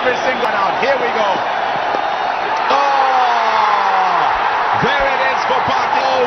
every single one out. Here we go. Oh, there it is for Pakistan.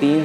3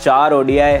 4 ODI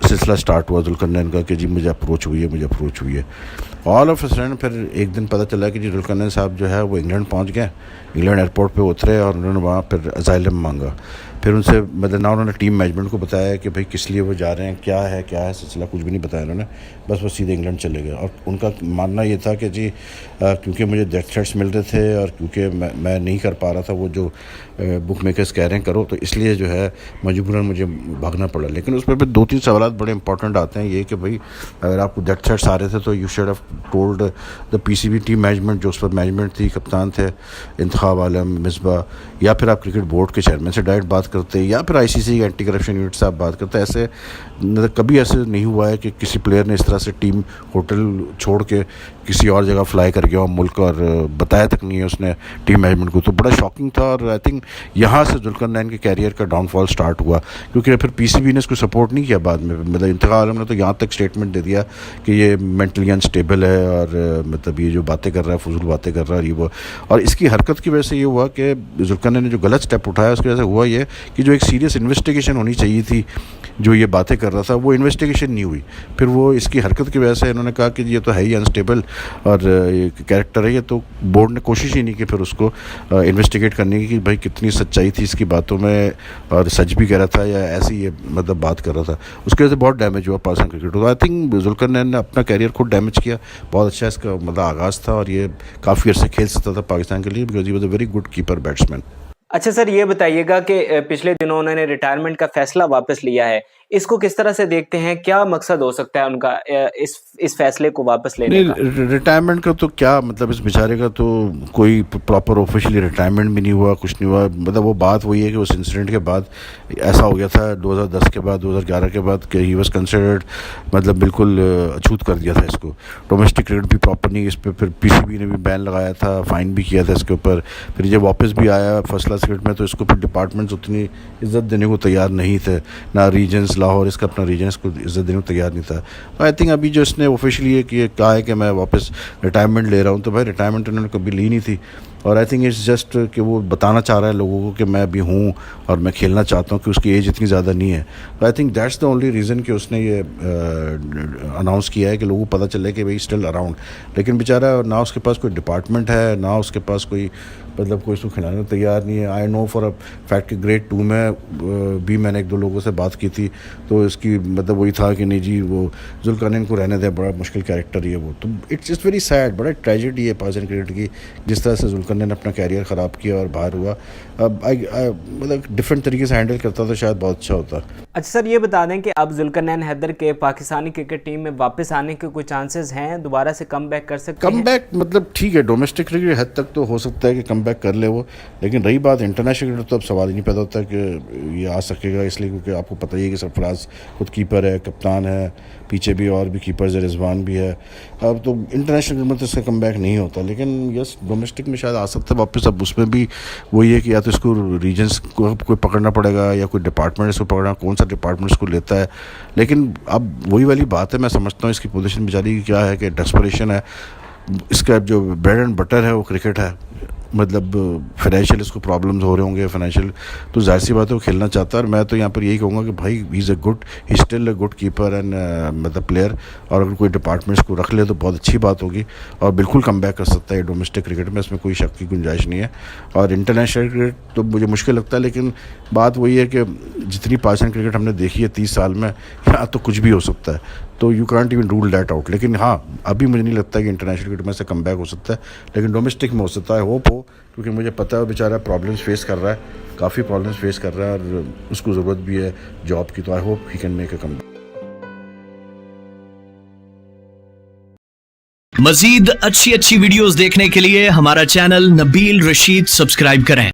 سلسلہ start ہوا ذوالقرنین کا کہ جی مجھے اپروچ ہوئی ہے. آل آف اے سڈن پھر ایک دن پتہ چلا کہ جی ذوالقرنین صاحب جو ہے وہ انگلینڈ پہنچ گئے. انگلینڈ ایئرپورٹ پہ اترے اور انہوں نے وہاں پھر اسائلم مانگا. پھر ان سے مطلب نہ انہوں نے ٹیم مینجمنٹ کو بتایا کہ بھائی کس لیے وہ جا رہے ہیں, کیا ہے سلسلہ, کچھ بھی نہیں بتایا انہوں نے. بس وہ سیدھے انگلینڈ چلے گئے. اور ان کا ماننا یہ تھا کہ جی کیونکہ مجھے ڈیتھ تھریٹس مل رہے تھے اور کیونکہ میں نہیں کر پا رہا تھا وہ جو بک میکرز کہہ رہے ہیں کرو, تو اس لیے جو ہے مجبوراً مجھے بھاگنا پڑا. لیکن اس پہ پھر 2-3 سوالات بڑے امپورٹنٹ آتے ہیں. یہ کہ بھائی اگر آپ کو ڈیتھ تھریٹس آ رہے تھے تو you should have told the P C B team management, جو اس پر مینجمنٹ تھی, کپتان تھے انتخاب عالم, مصباح, یا پھر آپ کرکٹ بورڈ کے چیئرمین سے ڈائریکٹ بات کرتے, یا پھر آئی سی سی اینٹی کرپشن یونٹ سے آپ بات کرتے. ایسے کبھی ایسے نہیں ہوا ہے کہ کسی پلیئر نے اس طرح سے ٹیم ہوٹل چھوڑ کے کسی اور جگہ فلائی کر گیا ملک اور بتایا تک نہیں ہے اس نے ٹیم مینجمنٹ کو. تو بڑا شاکنگ تھا. اور آئی تھنک یہاں سے ذوالقرنین کے کیریئر کا ڈاؤن فال سٹارٹ ہوا, کیونکہ پھر پی سی بی نے اس کو سپورٹ نہیں کیا بعد میں. مطلب انتخاب عالم نے تو یہاں تک اسٹیٹمنٹ دے دیا کہ یہ مینٹلی انسٹیبل ہے اور مطلب یہ جو باتیں کر رہا ہے فضول باتیں کر رہا ہے یہ وہ. اور اس کی حرکت کی وجہ سے یہ ہوا کہ ذوالقرنین نے جو غلط اسٹیپ اٹھایا اس کی وجہ سے ہوا یہ کہ جو ایک سیریس انویسٹیگیشن ہونی چاہیے تھی, جو یہ باتیں کر رہا تھا وہ انویسٹیگیشن نہیں ہوئی. پھر وہ اس کی حرکت کی وجہ سے انہوں نے کہا کہ یہ تو ہے ہی انسٹیبل اور کیریکٹر ہے یہ, تو بورڈ نے کوشش ہی نہیں کی پھر اس کو انویسٹیگیٹ کرنے کی کہ بھائی کتنی سچائی تھی اس کی باتوں میں اور سچ بھی کہہ رہا تھا یا ایسی یہ مطلب بات کر رہا تھا. اس کی وجہ سے بہت ڈیمیج ہوا پاکستان کرکٹ. تو آئی تھنک ذوالقرنین نے اپنا کیریئر خود ڈیمیج کیا. بہت اچھا اس کا مطلب آغاز تھا اور یہ کافی عرصے کھیل سکتا تھا پاکستان کے لیے, because he was a very good keeper batsman. اچھا سر, یہ بتائیے گا کہ پچھلے دنوں انہوں نے ریٹائرمنٹ کا فیصلہ واپس لیا ہے, اس کو کس طرح سے دیکھتے ہیں؟ کیا مقصد ہو سکتا ہے ان کا اس فیصلے کو واپس لینے کا؟ ریٹائرمنٹ کا تو کیا مطلب, اس بیچارے کا تو کوئی پراپر آفیشلی ریٹائرمنٹ بھی نہیں ہوا, کچھ نہیں ہوا. مطلب وہ بات وہی ہے کہ اس انسیڈنٹ کے بعد ایسا ہو گیا تھا 2010 کے بعد 2011 کے بعد کہ ہی واز کنسیڈرڈ, مطلب بالکل اچھوت کر دیا تھا اس کو. ڈومیسٹک کرکٹ بھی پراپر نہیں, اس پہ پھر پی سی بی نے بھی بین لگایا تھا, فائن بھی کیا تھا اس کے اوپر. پھر جب واپس بھی آیا فرسٹ کلاس کرکٹ میں تو اس کو پھر ڈپارٹمنٹس اتنی عزت دینے کو تیار نہیں تھے, نہ ریجنس لاہور اس کا اپنا ریجن اس کو عزت دینے کو تیار نہیں تھا. آئی تھنک ابھی جو اس نے آفیشلی یہ کہا ہے کہ میں واپس ریٹائرمنٹ لے رہا ہوں, تو بھائی ریٹائرمنٹ انہوں نے کبھی لی نہیں تھی. اور آئی تھنک اٹس جسٹ کہ وہ بتانا چاہ رہا ہے لوگوں کو کہ میں ابھی ہوں اور میں کھیلنا چاہتا ہوں, کہ اس کی ایج اتنی زیادہ نہیں ہے. I think that's the only reason کہ اس نے یہ اناؤنس کیا ہے کہ لوگوں کو پتہ چلے کہ بھائی اسٹل اراؤنڈ. لیکن بیچارہ نہ اس کے پاس کوئی ڈپارٹمنٹ ہے, نہ اس کے پاس کوئی مطلب کوئی اس کو کھلانے کو تیار نہیں ہے. آئی نو فار اے فیکٹ کہ گریڈ 2 میں بھی میں نے 1-2 لوگوں سے بات کی تھی, تو اس کی مطلب وہی تھا کہ نہیں جی وہ ذوالقرنین کو رہنے دیں, بڑا مشکل کیریکٹر ہی ہے وہ. تو اٹس ویری سیڈ, بڑا ٹریجڈی ہے پاکستان کرکٹ کی جس طرح سے ذوالقرنین نے اپنا کیریئر خراب کیا اور باہر ہوا. اب مطلب ڈفرینٹ طریقے سے ہینڈل کرتا تو شاید بہت اچھا ہوتا. اچھا سر, یہ بتا دیں کہ اب ذوالقرنین حیدر کے پاکستانی کرکٹ ٹیم میں واپس آنے کے کوئی چانسز ہیں, دوبارہ سے کم بیک کر سکتے ہیں؟ کم بیک مطلب ٹھیک ہے ڈومیسٹک کرکٹ حد تک تو ہو سکتا ہے کہ کم بیک کر لے وہ, لیکن رہی بات انٹرنیشنل کرکٹ تو اب سوال ہی نہیں پیدا ہوتا کہ یہ آ سکے گا, اس لیے کیونکہ آپ کو پتہ ہی ہے کہ سرفراز خود کیپر ہے, کپتان ہے, پیچھے بھی اور بھی کیپرز ہے, رضوان بھی ہے. اب تو انٹرنیشنل کرکٹ میں تو اس کا کم بیک نہیں ہوتا, لیکن یس ڈومیسٹک میں شاید آ سکتا ہے واپس. اب اس میں بھی وہی ہے کہ یا تو اس کو ریجنس کو کوئی پکڑنا پڑے گا یا کوئی ڈپارٹمنٹ اس کو پکڑنا, کون سا ڈپارٹمنٹ اس کو لیتا ہے. لیکن اب وہی والی بات ہے, میں سمجھتا ہوں اس کی پوزیشن بیچاری کی کیا ہے کہ ڈیسپریشن ہے. اس کا جو بریڈ اینڈ بٹر ہے وہ کرکٹ ہے, مطلب فائنینشیل اس کو پرابلمز ہو رہے ہوں گے فائنینشیل, تو ظاہر سی بات ہے وہ کھیلنا چاہتا ہے. اور میں تو یہاں پر یہی کہوں گا کہ بھائی he is a good, he still a good keeper and مطلب پلیئر, اور اگر کوئی ڈپارٹمنٹس کو رکھ لے تو بہت اچھی بات ہوگی اور بالکل کم بیک کر سکتا ہے ڈومیسٹک کرکٹ میں, اس میں کوئی شک کی گنجائش نہیں ہے. اور انٹرنیشنل کرکٹ تو مجھے مشکل لگتا ہے, لیکن بات وہی ہے کہ جتنی پاکستان کرکٹ ہم نے دیکھی ہے 30 سال میں, یہاں تو کچھ بھی ہو سکتا ہے, تو you can't even rule that out. لیکن ہاں ابھی مجھے نہیں لگتا کہ انٹرنیشنل کرکٹ میں سے کم بیک ہو سکتا ہے, لیکن ڈومیسٹک میں ہو سکتا ہے. ہوپ ہو, کیونکہ مجھے پتہ ہے وہ بیچارہ پرابلمس فیس کر رہا ہے, کافی پرابلمس فیس کر رہا ہے اور اس کو ضرورت بھی ہے جاب کی, تو I hope he can make a come back. مزید اچھی ویڈیوز دیکھنے کے لیے ہمارا چینل نبیل رشید سبسکرائب کریں.